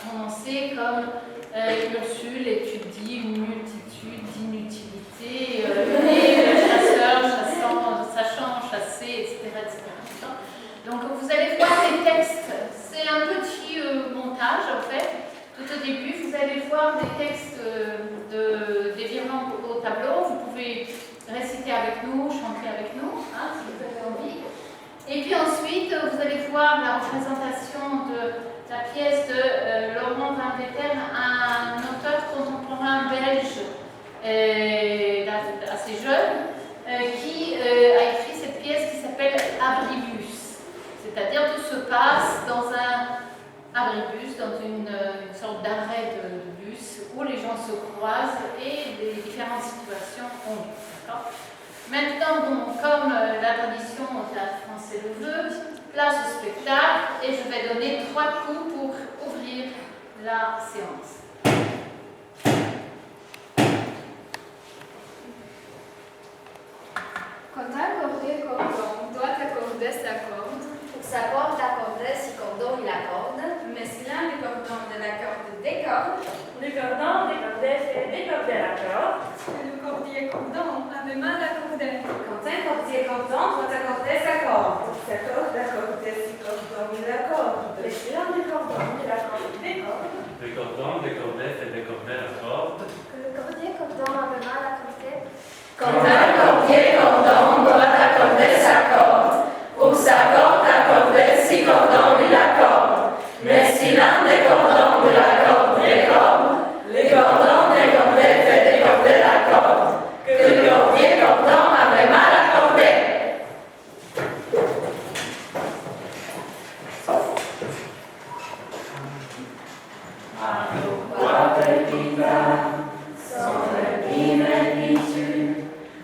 prononcer comme Ursule étudie une multitude d'inutilités, le chasseur sachant chasser, etc. Donc vous allez voir les textes, c'est un petit montage en fait. Tout au début, vous allez voir des textes des virements au tableau. Vous pouvez réciter avec nous, chanter avec nous, hein, si vous avez envie. Et puis ensuite, vous allez voir la représentation de la pièce de Laurent Van Vettern, un auteur contemporain belge assez jeune, qui a écrit cette pièce qui s'appelle Abribus. C'est-à-dire tout se passe dans un abribus, dans une sorte d'arrêt de bus où les gens se croisent et les différentes situations ont lieu. D'accord ? Maintenant, donc, comme la tradition au théâtre français le veut, place au spectacle et je vais donner 3 coups pour ouvrir la séance. Quand accorder cordon doit accorder sa corde. Pour sa corde accorder si cordon il accorde. Mais si l'un des cordons de la corde décorde, Le cordon décordé fait décorder la corde. le cordier cordon avait mal accordé. Quand un cordier cordon doit accorder sa corde. Sa corde d'accorder si cordon il accorde. Les filons du cordon de la corde décorde. Le cordon décordé fait décorder la corde. Que le cordier cordon avait mal accordé. Quand un cordier cordon doit accorder sa corde, pour sa corde accorder si cordon il accorde. Mais si l'un des cordons de la corde décorde, le cordon décordé fait décorder la corde, que le cordier cordon avait mal accordé. Pourquoi pépita, sans répit tu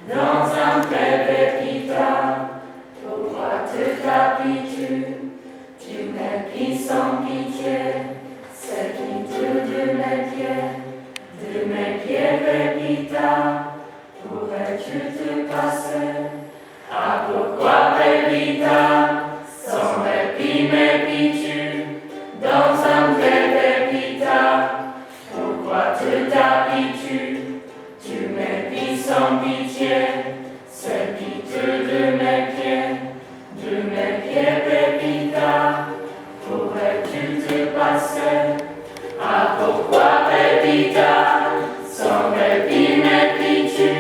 dans un pépita, pourquoi te tapis-tu? Tu m'épies sans pitié, c'est qui te de mes pieds pépita, pourrais-tu te passer? Ah pourquoi pépita, sans répit m'épies-tu dans un pépita, pourquoi te tapis-tu? Tu m'épies sans pitié, c'est piteux de mes pieds pépita, pourrais-tu te passer? Ah pourquoi pépita, sans répit m'épies-tu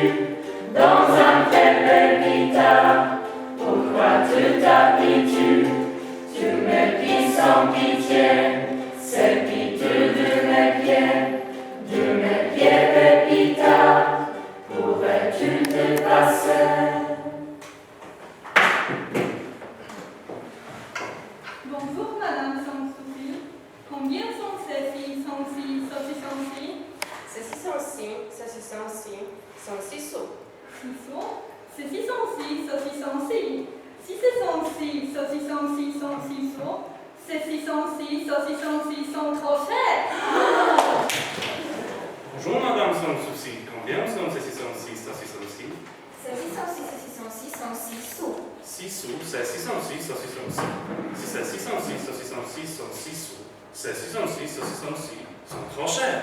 dans un pépita, pourquoi te tapis-tu? Tu m'épies sans pitié, c'est piteux de mes pieds pépita, pourrais-tu te passer? Bonjour Madame Sans-Souci. Combien sont ces filles sans-ci, saucisson-ci? Ceci sont-ci, ceci sont-ci, sont-ci sous. 6 sous. Ceci sont-ci, saucisson-ci. Si c'est sans-ci, saucisson-ci sont 6 sous, ceci sont-ci, saucisson-ci sont trop chers. Bonjour Madame Sans Souci, combien sont ces 606, saucissons-ci? Ceci sont 6 sous. 6 sous, c'est 606, saucissons-ci. Si c'est 606, saucissons-ci sont 6 sous, c'est 606, saucissons-ci sont trop chers.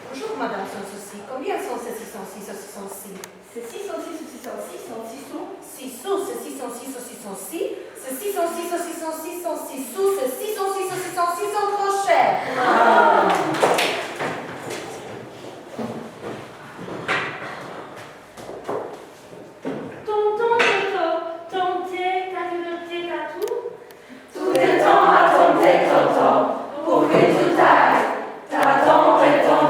Bonjour Madame Sans Souci, combien sont ces 606 saucissons-ci? Ces 6 saucisson-ci sont 6 sous. 6 sous, ces 606 saucissons-ci, ces 606 saucissons-ci sont 6 sous, ces 606 saucissons-ci sont trop chers. Tout est temps à tomber tonton, pour que tout aille. T'attends et ton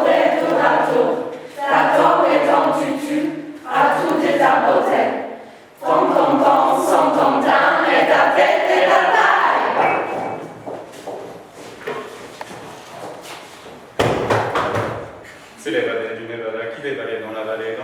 tête tour à tour. T'attends et ton tutu, à tout de ta beauté. Ton sans ton teint et ta tête et ta taille. C'est les vallées du Nevada qui dévalaient dans la vallée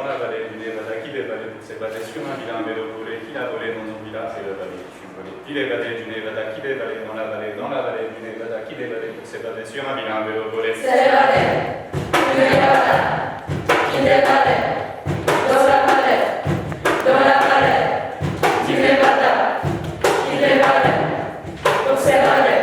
du Nevada qui dévalait pour s'évader sur un vilain vélo volé qui l'a volé dans nos villages et le vallée qui fut volé. Puis les vallées du Nevada qui dévalaient dans la vallée du Nevada qui dévalait pour s'évader sur un vilain vélo volé. C'est les vallées du Nevada qui dévalaient dans la vallée du Nevada qui dévalait pour s'évader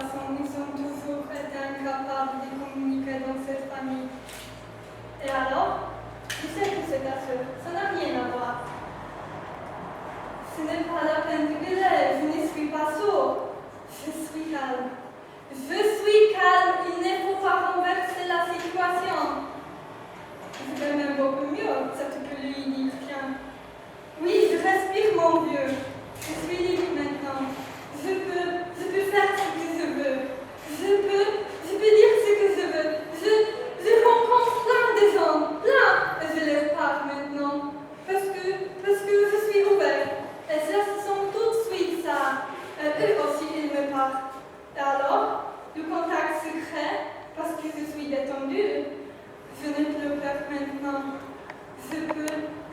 façon, nous sommes toujours été incapables de communiquer dans cette famille. Et alors, je sais que c'est ta sœur, ça n'a rien à voir. Ce n'est pas la peine de gueuler, je ne suis pas sourd. Je suis calme. Je suis calme, il ne faut pas renverser la situation. Je vais même beaucoup mieux, ça tu peux lui dire, tiens. Oui, je respire mon vieux. Je suis libre maintenant. Je peux faire ce que je veux. Je peux dire ce que je veux. Je rencontre plein de gens, plein, et je les parle maintenant. Parce que je suis ouvert. Et cela se sent tout de suite ça. Eux aussi, ils me parlent. Et alors, le contact se crée parce que je suis détendue. Je n'ai plus peur maintenant.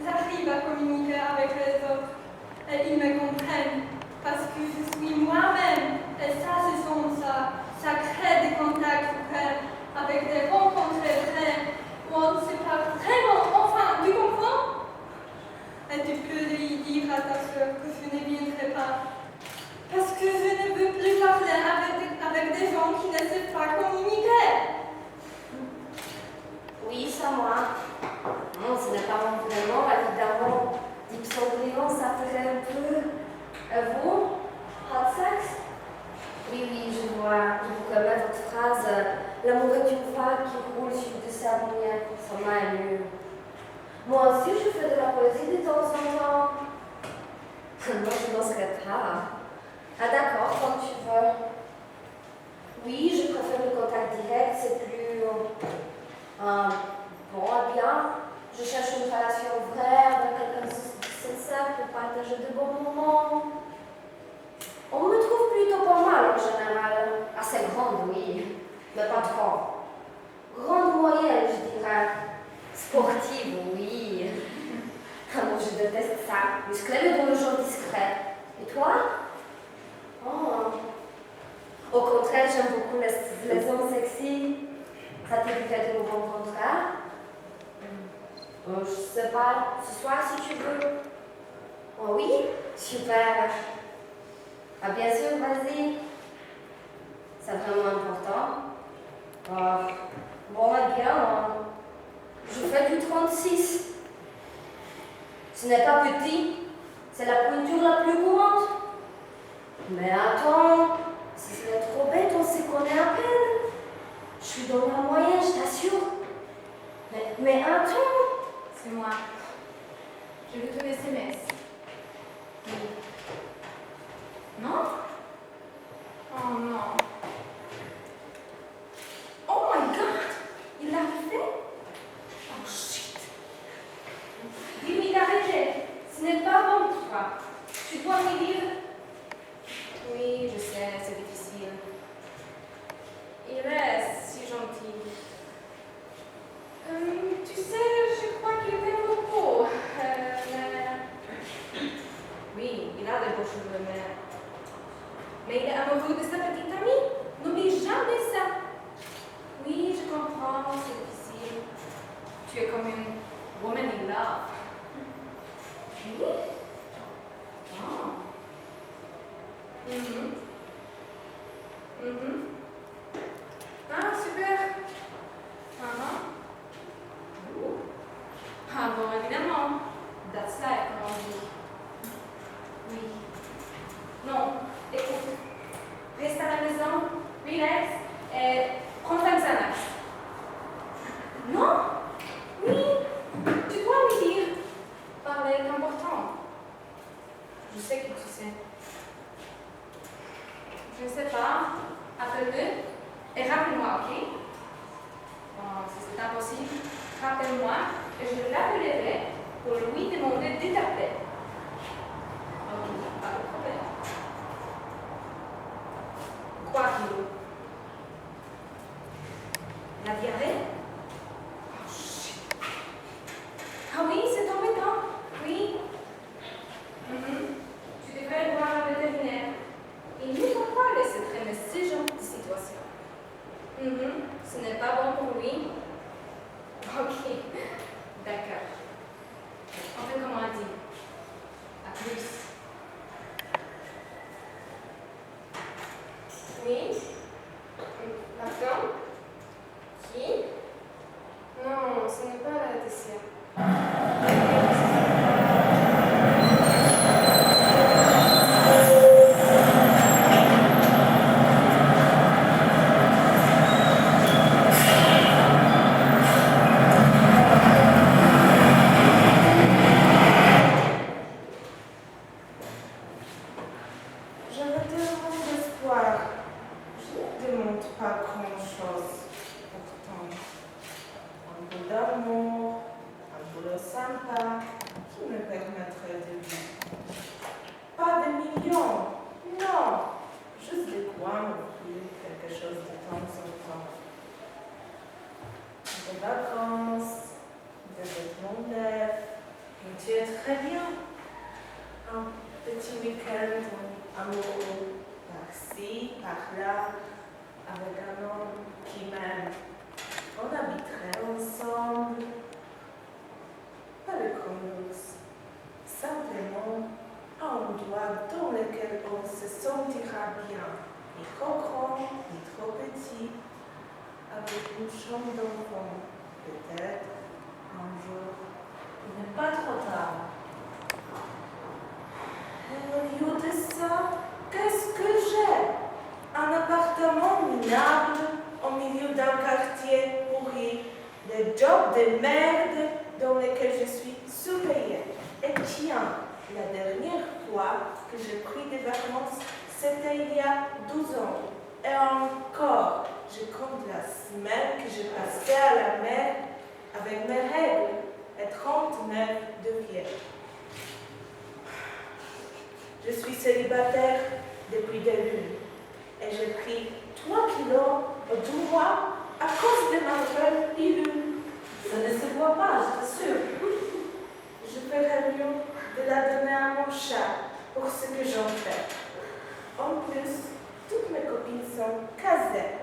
J'arrive à communiquer avec les autres. Et ils me comprennent. Parce que je suis moi-même. Et ça, ce sont ça. Ça crée des contacts vrais, avec des rencontres vraies, où on ne sait pas vraiment. Enfin, tu comprends? Et tu peux lui dire à ta soeur que je ne viendrai pas. Parce que je ne veux plus parler avec des gens qui ne savent pas communiquer. Oui, c'est moi. Non, ce n'est pas mon prénom, évidemment. Dipsondrion, ça ferait un peu. Et vous? Hot sex? Oui, je vois. Je vous remets votre phrase. L'amour est une vague qui roule sur de sa lumière. Ça m'a ému. Moi aussi, je fais de la poésie de temps en temps. Non, je n'oserais pas. Ah d'accord, comme tu veux. Oui, je préfère le contact direct, c'est plus... bon, eh bien, je cherche une relation vraie avec quelqu'un de sincère pour partager de bons moments. On me trouve plutôt pas mal en général. Assez grande, oui, mais pas trop. Grande moyenne, je dirais. Sportive, oui. Ah non, je déteste ça. Musclé, mais dans le genre discret. Et toi? Oh. Au contraire, j'aime beaucoup les hommes sexy. Ça t'éviterait de nous rencontrer. Je sais pas, ce soir si tu veux. Oh oui? Super. Ah bien sûr, vas-y. C'est vraiment important. Bon, eh bien, je fais du 36. Ce n'est pas petit, c'est la pointure la plus courante. Mais attends, si c'est trop bête, on se connaît à peine. Je suis dans la moyenne, je t'assure. Mais attends. C'est moi. J'ai vu ton SMS. Non? Oh non. Oh my god! Il l'a fait? Oh shit! Dis-lui d'arrêter. Ce n'est pas bon pour toi. Tu dois lui dire. Oui, je sais, c'est difficile. Il est si gentil. Tu sais, je crois qu'il t'aime beaucoup. Oui, il a des beaux cheveux, mais il est amoureux de sa petite amie. N'oublie jamais ça. Oui, je comprends, c'est difficile. Tu es comme une woman in love. Oui? Oh. Ah, super. Ah bon, évidemment. That's life, comme on dit. Oui. Non, écoute. Reste à la maison, relax et prends un Xanax. Non? Oui. Tu dois lui dire. Parler est important. Je sais que tu sais. Je ne sais pas. Appelle-le et rappelle-moi, ok? Bon, si c'est impossible, rappelle-moi et je l'appellerai pour lui demander de t'appeler. Ok, pas de problème. 3 kilos. La diarrhée? Oh shit. Ah oui, c'est embêtant. Oui. Tu devrais voir un vétérinaire. Il ne faut pas laisser traîner ce genre de situation. Ce n'est pas bon pour lui. Ok, d'accord. On fait comme on a dit. pas grand-chose. Pourtant, un peu d'amour, un boulot sympa qui me permettrait de vivre. Pas de millions, non, juste de quoi m'offrir quelque chose de temps en temps. Des vacances, des vêtements neufs, et tu es très bien. Un petit week-end amoureux, par-ci, par-là, avec un homme qui m'aime. On habiterait ensemble. Pas de cause, simplement un endroit dans lequel on se sentira bien, ni trop grand, ni trop petit, avec une chambre d'enfant, peut-être un jour. Il n'est pas trop tard. Et au lieu de ça, qu'est-ce que j'ai? Un appartement minable au milieu d'un quartier pourri, des jobs de merde dans lesquels je suis sous-payée. Et tiens, la dernière fois que j'ai pris des vacances, c'était il y a 12 ans. Et encore, je compte la semaine que j'ai passée à la mer avec mes règles et 39 de pied. Je suis célibataire depuis des lunes et j'ai pris 3 kilos au 2 mois à cause de ma nouvelle pilule. Ça ne se voit pas, je t'assure. Je ferais mieux de la donner à mon chat pour ce que j'en fais. En plus, toutes mes copines sont casées.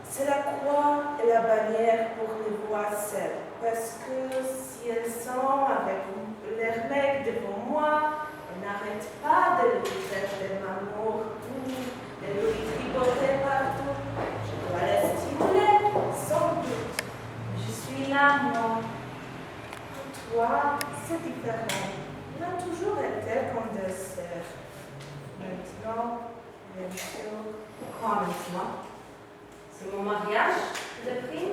C'est la croix et la bannière pour les voir seules. Parce que si elles sont avec leur mec devant moi, elles n'arrêtent pas de lui faire des mamours doux, de lui tripoter partout. Je dois les stimuler, sans doute. Mais je suis là, moi. Pour toi, c'est différent. On a toujours été comme deux sœurs. Maintenant, bien sûr. Quoi maintenant? C'est mon mariage, le prix?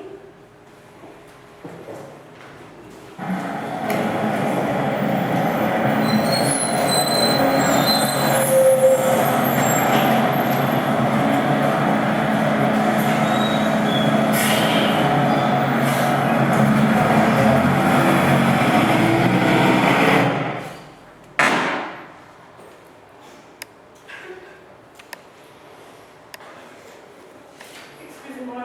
Excusez-moi,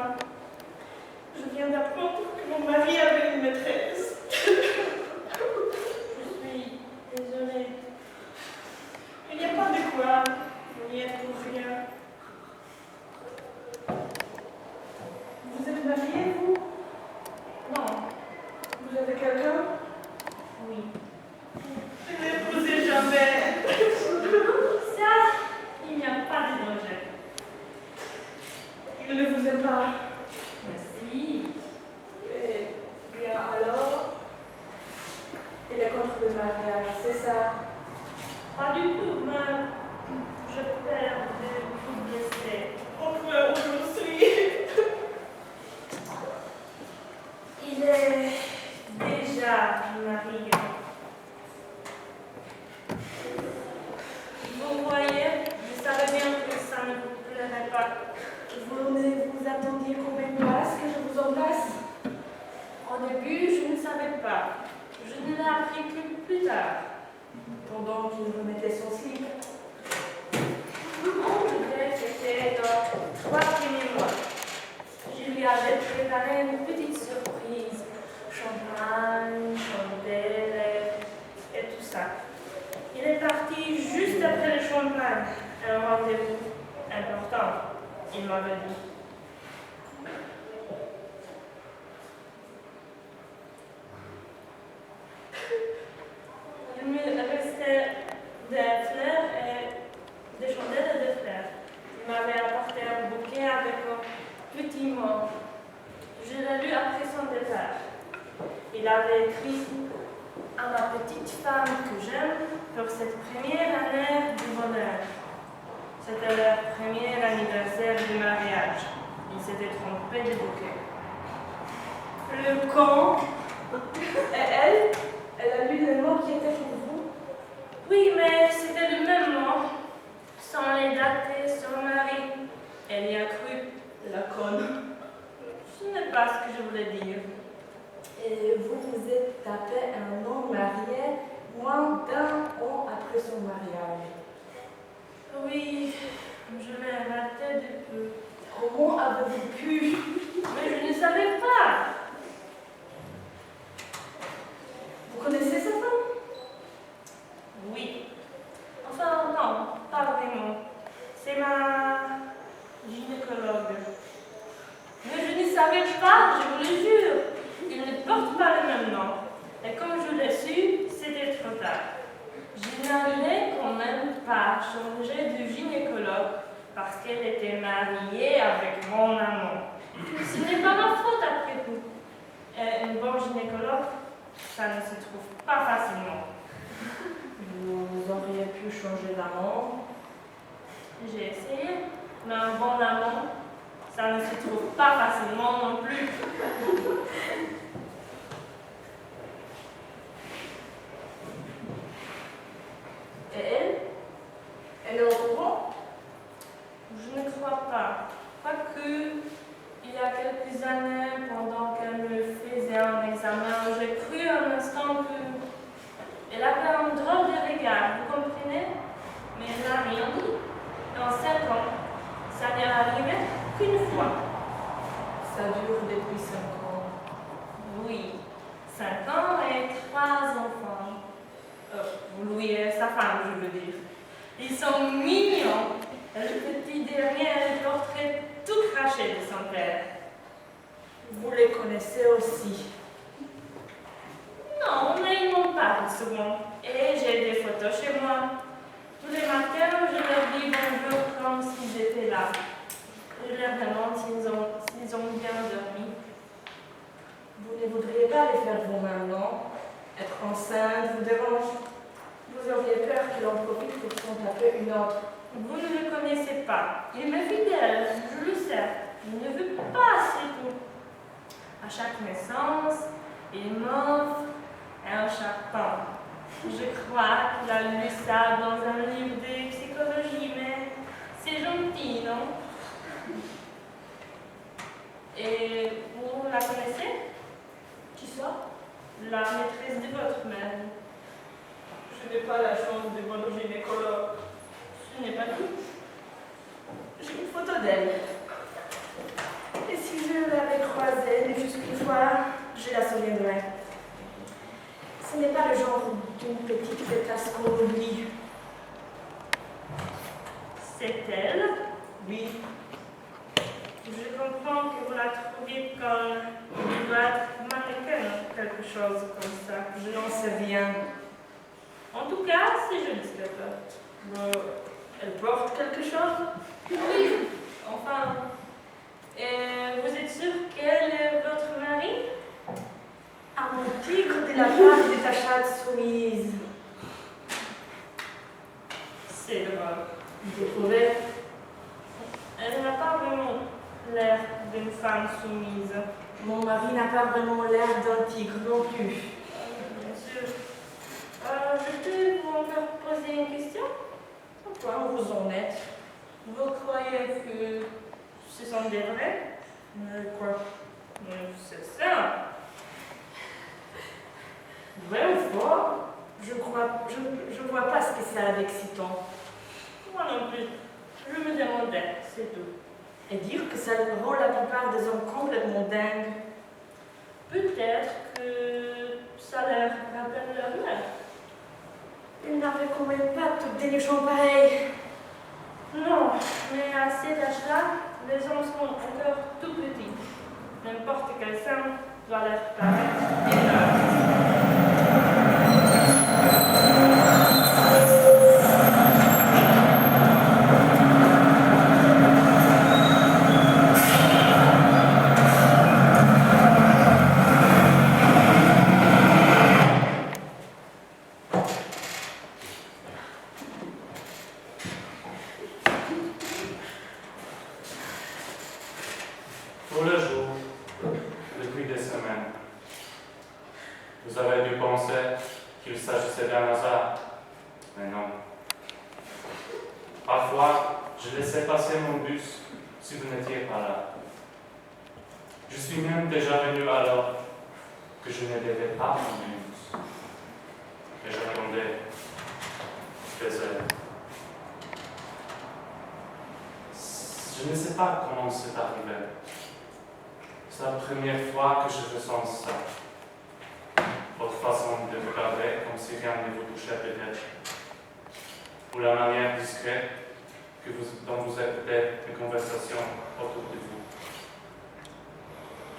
je viens d'apprendre que mon mari avait une maîtresse. Je suis désolée. Il n'y a pas de quoi, il n'y a pour rien. Vous êtes marié, vous? Non. Vous avez quelqu'un? Oui. Je n'épousais jamais. Ça, il n'y a pas de danger. Il ne vous aime pas. Merci. Eh bien alors, il est contre le mariage, c'est ça? Pas du tout, mais je perds de vous blesser. Enfin, aujourd'hui. Il est déjà marié. Vous voyez, je savais bien que ça ne vous plairait pas. Vous ne vous attendiez combien de fois à ce que je vous embrasse? Au début, je ne savais pas. Je ne l'ai appris que plus tard, pendant qu'il remettait son slip. On dirait que c'était dans 3 premiers mois. Je lui avais préparé une petite surprise. Champagne, chandelle et tout ça. Il est parti juste après le champagne. Un rendez-vous important. Il m'avait dit. Il me restait des fleurs et des chandelles et des fleurs. Il m'avait apporté un bouquet avec un petit mot. Je l'ai lu après son départ. Il avait écrit à ma petite femme que j'aime pour cette première année du bonheur. C'était leur premier anniversaire du mariage. Il s'était trompé de bouquet. Le con. Et elle a lu le mot qui était pour vous? Oui, mais c'était le même mot, sans les dater, son mari. Elle y a cru, la conne. Ce n'est pas ce que je voulais dire. Et vous vous êtes tapé un homme marié moins d'1 an après son mariage. Oui, je l'ai raté de peu. Comment avez-vous pu? Mais je ne savais pas. Vous connaissez cette femme? Oui. Enfin, non, pas vraiment. C'est ma gynécologue. Mais je ne savais pas, je vous le jure. Il ne porte pas le même nom. Et comme je l'ai su, c'était trop tard. Je n'allais quand même pas changer de gynécologue parce qu'elle était mariée avec mon amant. Ce n'est pas ma faute après tout. Et une bonne gynécologue, ça ne se trouve pas facilement. Vous auriez pu changer d'amant. J'ai essayé, mais un bon amant, ça ne se trouve pas facilement non plus. Et elle? Elle est au courant? Je ne crois pas. Quoique, il y a quelques années, pendant qu'elle me faisait un examen, j'ai cru un instant qu'elle avait un drôle de regard, vous comprenez? Mais elle n'a rien dit. En 5 ans, ça n'est arrivé qu'une fois. Ça dure depuis 5 ans. Oui, 5 ans et 3 enfants. Louis et sa femme, je veux dire. Ils sont mignons. Le petit dernier a le portrait tout craché de son père. Vous les connaissez aussi. Non, mais ils m'en parlent souvent. Et j'ai des photos chez moi. Tous les matins, je leur dis bonjour comme s'ils étaient là. Je leur demande s'ils ont bien dormi. Vous ne voudriez pas les faire vous-même, non? Être enceinte vous dérange? Vous auriez peur qu'il en profite pour s'en taper une autre. Vous ne le connaissez pas. Il m'est fidèle, je le sais. Il ne veut pas, c'est tout. À chaque naissance, il m'offre un chapin. Je crois qu'il a lu ça dans un livre de psychologie, mais c'est gentil, non? Et vous la connaissez? Qui ça? La maîtresse de votre mère. Je n'ai pas la chance de voir le gynécologue. Ce n'est pas tout. J'ai une photo d'elle. Et si je l'avais croisée ne fût-ce qu'une fois, je la souviendrai. Ce n'est pas le genre d'une petite pétasse qu'on oublie. C'est elle. Oui. Je comprends que vous la trouviez comme il doit être mannequin, quelque chose comme ça. Je n'en sais rien. En tout cas, c'est joli ce qu'elle porte. Elle porte quelque chose? Oui, enfin. Et vous êtes sûr qu'elle est votre mari? À mon tigre de la part de ta chatte soumise. C'est drôle. Vous trouvez? Elle n'a pas vraiment l'air d'une femme soumise. Mon mari n'a pas vraiment l'air d'un tigre non plus. Bien sûr. Je peux vous encore poser une question? Pourquoi vous en êtes? Vous croyez que ce sont des vrais? Mais quoi? C'est ça. Vrai ou faux? Je vois pas ce que ça a d'excitant. Moi non plus. Je me demandais, c'est tout. Et dire que ça rend la plupart des hommes complètement dingues. Peut-être que ça leur rappelle leur mère. Ils n'avaient quand même pas tout dénichant pareil. Non, mais à cet âge-là, les hommes sont encore tout petits. N'importe quel sein doit leur paraître énorme. Tout le jour, depuis des semaines, vous avez dû penser qu'il s'agissait d'un hasard, mais non. Parfois, Je laissais passer mon bus si vous n'étiez pas là. Je suis même déjà venu alors que je ne devais pas prendre le bus. Et j'attendais. Désolé. Je ne sais pas comment c'est arrivé. C'est la première fois que je ressens ça. Votre façon de regarder comme si rien ne vous touchait peut-être. Ou la manière discrète dont vous écoutez les conversations autour de vous.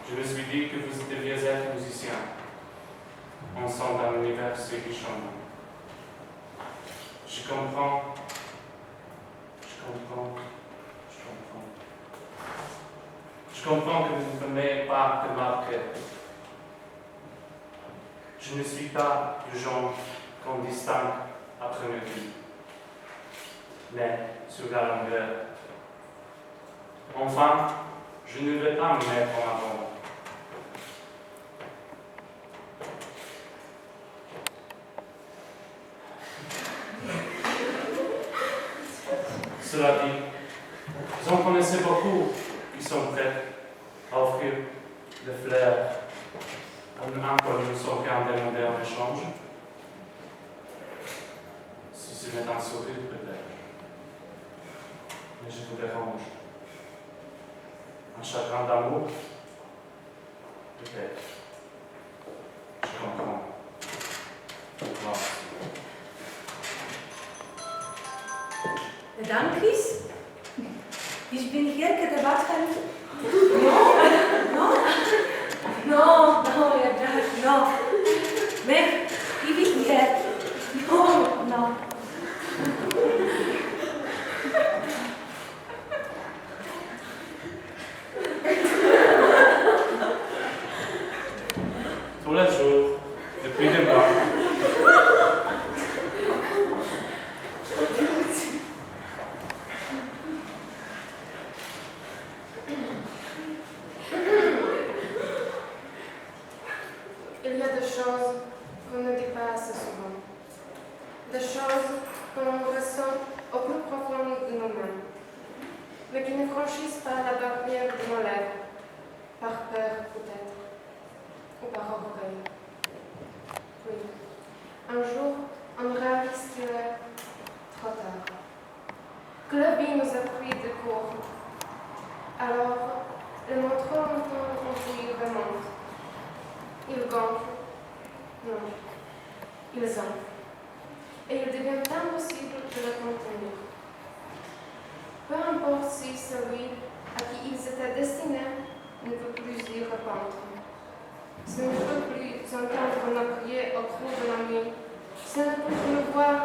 Je me suis dit que vous deviez être musicien, ensemble d'un univers si riche en vous. Je comprends. Je comprends que vous ne venez pas de marquer. Je ne suis pas du genre qu'on distingue à première vue, mais sur la longueur. Enfin, je ne vais pas me mettre en avant. Cela dit, vous en connaissez beaucoup qui sont prêts à offrir des fleurs à un inconnu sans rien demander en échange. Si ce n'est un sourire, peut-être. Mais je vous dérange. Un chagrin d'amour, peut-être. Je comprends. Moi aussi. Bedankt, Chris. Ich bin hier gedebattet. No, no. Me, ich bin hier. No. Tous les jours, depuis des mois. Il y a des choses qu'on ne dit pas assez souvent. Des choses qu'on ressent au plus profond de nous-mêmes, mais qui ne franchissent pas la barrière de nos lèvres, par peur peut-être, ou par orgueil. Oui, un jour, on réalise qu'il est trop tard, que la vie nous a pris de court. Alors, les montrons enfoui remontent. Ils gonflent. Non, ils enflent. Et il devient impossible de le contenir. Peu importe si celui à qui ils étaient destinés ne peut plus y répondre. Ce ne peut plus entendre nos prières au creux de la nuit. Ce ne peut plus voir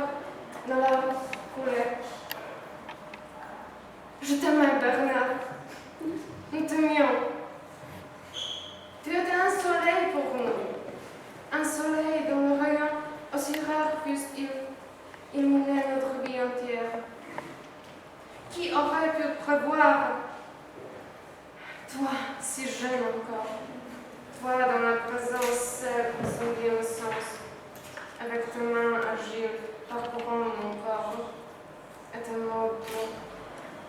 nos larmes couler. Je t'aimais, Bernard. Nous t'aimions. Tu étais un soleil pour nous. Un soleil dont le rayon, aussi rare puisse-t-il, illuminait notre vie entière. Qui aurait pu prévoir? Toi, si jeune encore, toi dans la présence seule de son innocence, avec tes mains agiles parcourant mon corps, et tes mots doux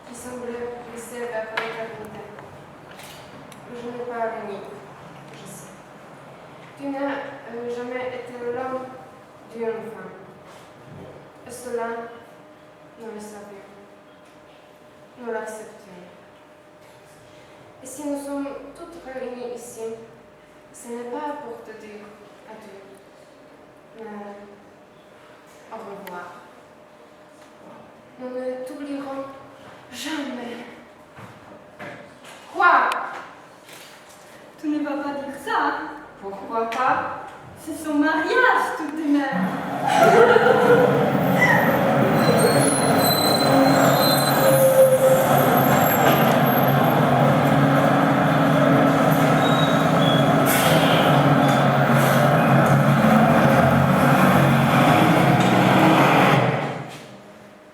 qui semblaient glisser vers l'éternité. Je n'ai pas aimé, je sais. Tu n'as jamais été l'homme d'une femme. Et cela, nous le savions. Nous l'acceptions. Et si nous sommes toutes réunies ici, ce n'est pas pour te dire adieu, mais au revoir. Nous ne t'oublierons jamais. Quoi? Tu ne vas pas dire ça. Pourquoi pas? C'est son mariage tout de même.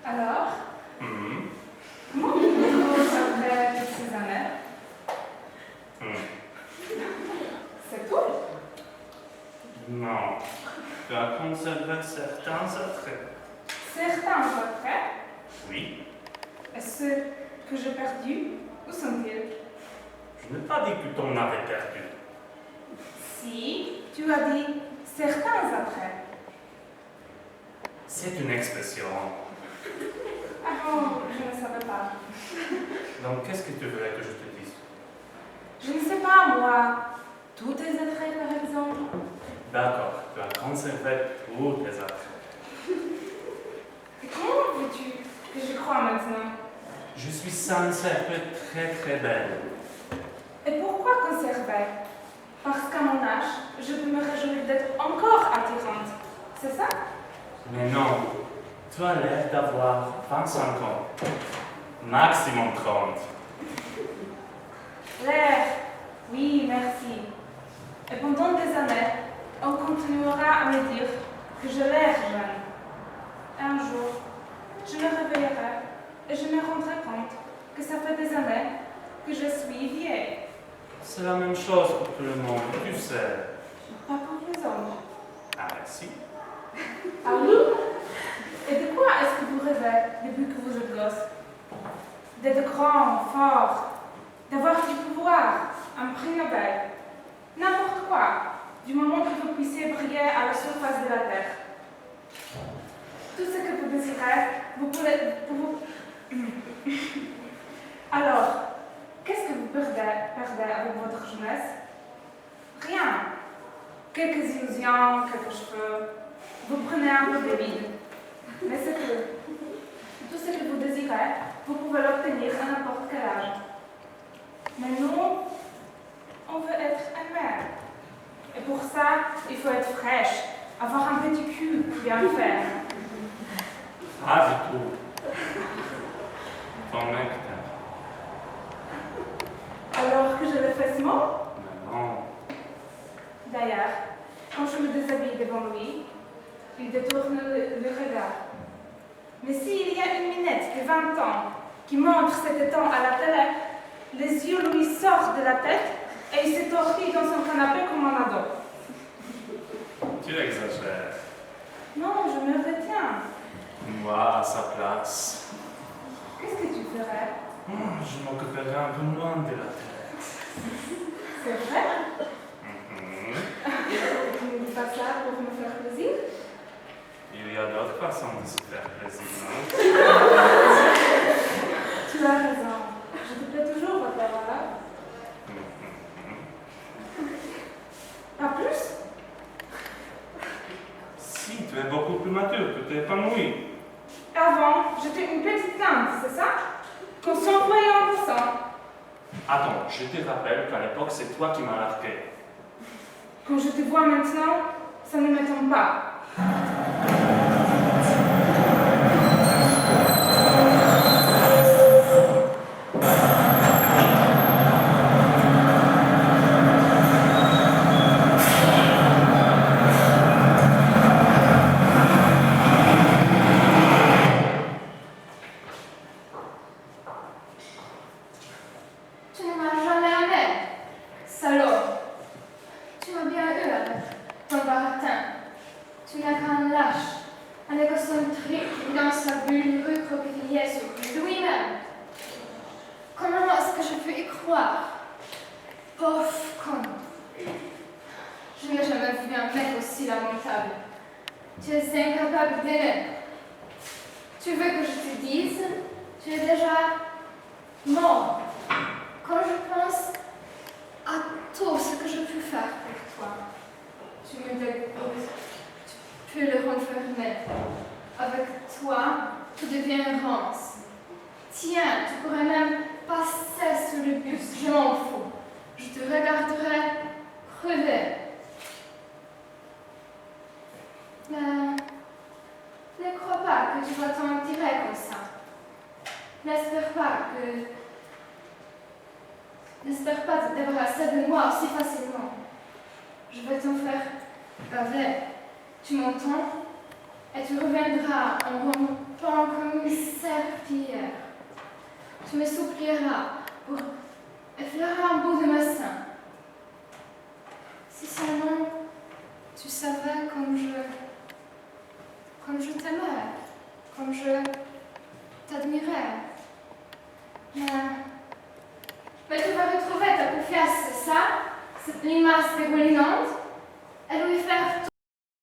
Alors, comment vous après toutes ces années? C'est tout? Non. Tu as conservé certains attraits. Certains portraits? Oui. Et ceux que j'ai perdus, où sont-ils? Je n'ai pas dit que ton avait perdu. Si, tu as dit certains après. C'est une expression. Ah bon, je ne savais pas. Donc, qu'est-ce que tu voulais que je te dise? Je ne sais pas, moi. Tous tes attraits, par exemple. D'accord, tu as conservé tous tes attraits. Et comment veux-tu que je croie maintenant? Je suis sincère, tu es très très belle. Et pourquoi conserver? Parce qu'à mon âge, je peux me réjouir d'être encore attirante. C'est ça? Mais non, tu as l'air d'avoir 25 ans. Maximum 30. L'air, oui, merci. Et pendant des années, on continuera à me dire que j'ai l'air jeune. Un jour, je me réveillerai et je me rendrai compte que ça fait des années que je suis vieille. C'est la même chose pour tout le monde, tu sais. Pas pour les hommes. Ah, merci. Ah oui? Et de quoi est-ce que vous rêvez depuis que vous êtes gosse? D'être grand, fort, d'avoir du pouvoir, un prix Nobel, n'importe quoi, du moment que vous puissiez briller à la surface de la Terre. Tout ce que vous désirez, vous pouvez... Alors, qu'est-ce que vous perdez avec votre jeunesse? Rien. Quelques illusions, quelques cheveux. Vous prenez un peu de vide. Mais c'est tout. Tout ce que vous désirez, vous pouvez l'obtenir à n'importe quel âge. Mais nous, on veut être aimé. Et pour ça, il faut être fraîche, avoir un petit cul bien fait. Pas du tout. Ton mec t'aime. Alors que je le fais souvent? Mais non. D'ailleurs, quand je me déshabille devant lui, il détourne le regard. Mais s'il y a une minette de 20 ans qui montre cet étang à la télé, les yeux lui sortent de la tête et il se tortille dans son canapé comme un ado. Tu exagères. Non, je me retiens. Moi, à sa place, Qu'est-ce que tu ferais? je m'occuperai un peu moins de la tête. C'est vrai? Mhm. Tu ne dis pas ça pour me faire plaisir? Il y a d'autres façons de se faire plaisir, non? Tu as raison. Je te plais toujours, votre parole. Pas plus? Si, tu es beaucoup plus mature, tu t'épanouis. Avant, j'étais une petite tante, c'est ça? Qu'on s'envoyait en passant. Attends, je te rappelle qu'à l'époque, c'est toi qui m'as largué. Quand je te vois maintenant, ça ne m'étonne pas. Tu ne m'as jamais aimé, salaud. Tu m'as bien eu avec ton baratin. Tu n'es qu'un lâche, un égocentrique qui dans sa bulle recroquevillé sur lui-même. Comment est-ce que je peux y croire? Pauvre con. Je n'ai jamais vu un mec aussi lamentable. Tu es incapable d'aimer. Tu veux que je te dise? Tu es déjà mort. Quand je pense à tout ce que je peux faire pour toi, tu me dégoûtes. Tu peux le renfermer. Avec toi, tu deviens rance. Tiens, tu pourrais même passer sous le bus, je m'en fous. Je te regarderai crever. Mais ne crois pas que tu vas t'en tirer comme ça. N'espère pas te débarrasser de moi aussi facilement. Je vais t'en faire baver. Tu m'entends? Et tu reviendras en rompant comme une serpillière. Tu me supplieras pour effleurer un bout de ma sein. Si seulement tu savais comme je t'aimais, comme je t'admirais. Mais tu vas retrouver ta confiance, c'est ça? Cette limace dégoulinante? Elle lui faire